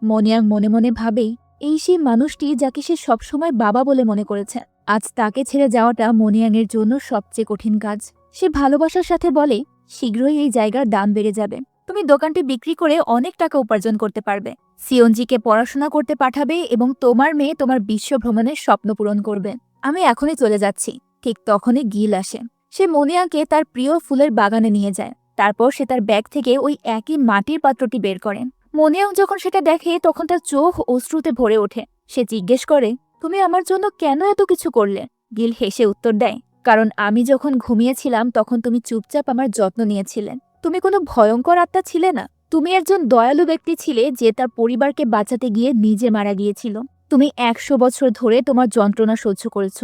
মনিয়াং মনে মনে ভাবেই, এই সেই মানুষটি যাকে সে সবসময় বাবা বলে মনে করেছে। আজ তাকে ছেড়ে যাওয়াটা মনিয়াংয়ের জন্য সবচেয়ে কঠিন কাজ। সে ভালোবাসার সাথে বলে, শীঘ্রই এই জায়গার দাম বেড়ে যাবে। তুমি দোকানটি বিক্রি করে অনেক টাকা উপার্জন করতে পারবে। সিয়ঞ্জিকে পড়াশোনা করতে পাঠাবে এবং তোমার মেয়ে তোমার বিশ্ব ভ্রমণের স্বপ্ন পূরণ করবে। আমি এখনই চলে যাচ্ছি। ঠিক তখনই গিল আসে। সে মনিয়াকে তার প্রিয় ফুলের বাগানে নিয়ে যায়। তারপর সে তার ব্যাগ থেকে ওই একই মাটির পাত্রটি বের করে। মনিয়াং যখন সেটা দেখে তখন তার চোখ অশ্রুতে ভরে ওঠে। সে জিজ্ঞেস করে, তুমি আমার জন্য কেন এত কিছু করলে? গিল হেসে উত্তর দেয়, কারণ আমি যখন ঘুমিয়েছিলাম তখন তুমি চুপচাপ আমার যত্ন নিয়েছিলে। তুমি কোনো ভয়ঙ্কর আত্মা ছিলে না। তুমি একজন দয়ালু ব্যক্তি ছিলে যে তার পরিবারকে বাঁচাতে গিয়ে নিজে মারা গিয়েছিল। তুমি 100 বছর ধরে তোমার যন্ত্রণা সহ্য করেছ।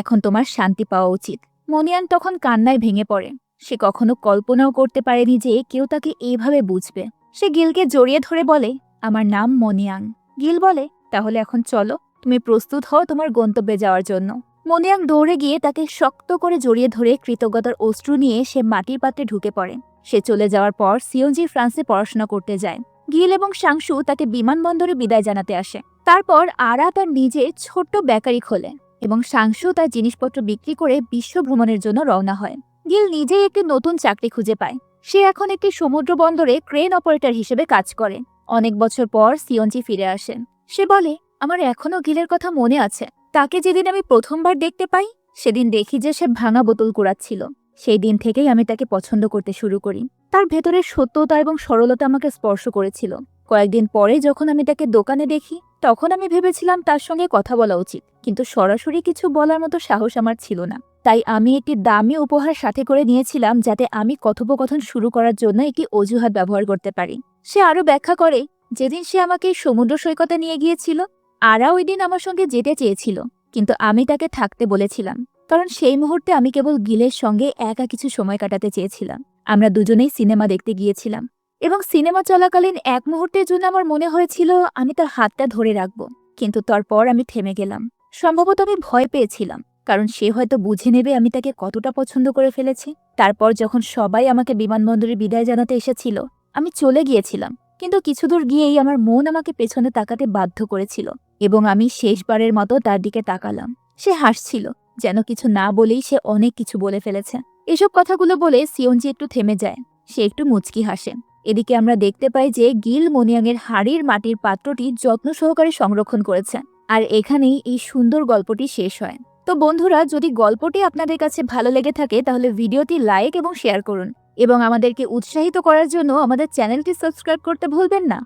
এখন তোমার শান্তি পাওয়া উচিত। মনিয়াং তখন কান্নায় ভেঙে পড়ে। সে কখনো কল্পনাও করতে পারেনি যে কেউ তাকে এইভাবে বুঝবে। সে গিলকে জড়িয়ে ধরে বলে, আমার নাম মনিয়াং। গিল বলে, তাহলে এখন চলো, তুমি প্রস্তুত হও তোমার গন্তব্যে যাওয়ার জন্য। মনিয়াং দৌড়ে গিয়ে তাকে শক্ত করে জড়িয়ে ধরে কৃতজ্ঞতার অশ্রু নিয়ে সে মাটির পাত্রে ঢুকে পড়ে। সে চলে যাওয়ার পর সিওনজি ফ্রান্সে পড়াশোনা করতে যায়। গিল এবং সাংশু তাকে বিমানবন্দরে বিদায় জানাতে আসে। তারপর আরা তার নিজে ছোট্ট বেকারি খোলে এবং সাংশু তার জিনিসপত্র বিক্রি করে বিশ্ব ভ্রমণের জন্য রওনা হয়। গিল নিজেই একটি নতুন চাকরি খুঁজে পায়। সে এখন একটি সমুদ্র বন্দরে ক্রেন অপারেটর হিসেবে কাজ করে। অনেক বছর পর সিওনজি ফিরে আসেন। সে বলে, আমার এখনো গিলের কথা মনে আছে। তাকে যেদিন আমি প্রথমবার দেখতে পাই সেদিন দেখি যে সে ভাঙা বোতল কুড়াচ্ছিল। সেই দিন থেকেই আমি তাকে পছন্দ করতে শুরু করি। তার ভেতরের সত্যতা এবং সরলতা আমাকে স্পর্শ করেছিল। কয়েকদিন পরে যখন আমি তাকে দোকানে দেখি তখন আমি ভেবেছিলাম তার সঙ্গে কথা বলা উচিত, কিন্তু সরাসরি কিছু বলার মতো সাহস আমার ছিল না। তাই আমি একটি দামি উপহার সাথে করে নিয়েছিলাম যাতে আমি কথোপকথন শুরু করার জন্য একটি অজুহাত ব্যবহার করতে পারি। সে আরো ব্যাখ্যা করে, যেদিন সে আমাকে সমুদ্র সৈকতে নিয়ে গিয়েছিল আরা ওই দিন আমার সঙ্গে যেতে চেয়েছিল, কিন্তু আমি তাকে থাকতে বলেছিলাম, কারণ সেই মুহূর্তে আমি কেবল গিলের সঙ্গে একা কিছু সময় কাটাতে চেয়েছিলাম। আমরা দুজনেই সিনেমা দেখতে গিয়েছিলাম এবং সিনেমা চলাকালীন এক মুহূর্তের জন্য আমার মনে হয়েছিল আমি তার হাতটা ধরে রাখব, কিন্তু তারপর আমি থেমে গেলাম। সম্ভবত আমি ভয় পেয়েছিলাম, কারণ সে হয়তো বুঝে নেবে আমি তাকে কতটা পছন্দ করে ফেলেছি। তারপর যখন সবাই আমাকে বিমানবন্দরে বিদায় জানাতে এসেছিল আমি চলে গিয়েছিলাম, কিন্তু কিছু দূর গিয়েই আমার মন আমাকে পেছনে তাকাতে বাধ্য করেছিল এবং আমি শেষবারের মতো তার দিকে তাকালাম। সে হাসছিল, যেন কিছু না বলেই সে অনেক কিছু বলে ফেলেছে। এসব কথাগুলো বলে সিওনজি একটু থেমে যায়। সে একটু মুচকি হাসে। এদিকে আমরা দেখতে পাই যে গিল মনিয়াংয়ের হাড়ির মাটির পাত্রটি যত্ন সহকারে সংরক্ষণ করেছে। আর এখানেই এই সুন্দর গল্পটি শেষ হয়। তো বন্ধুরা, যদি গল্পটি আপনাদের কাছে ভালো লেগে থাকে তাহলে ভিডিওটি লাইক এবং শেয়ার করুন এবং আমাদেরকে উৎসাহিত করার জন্য আমাদের চ্যানেলটি সাবস্ক্রাইব করতে ভুলবেন না।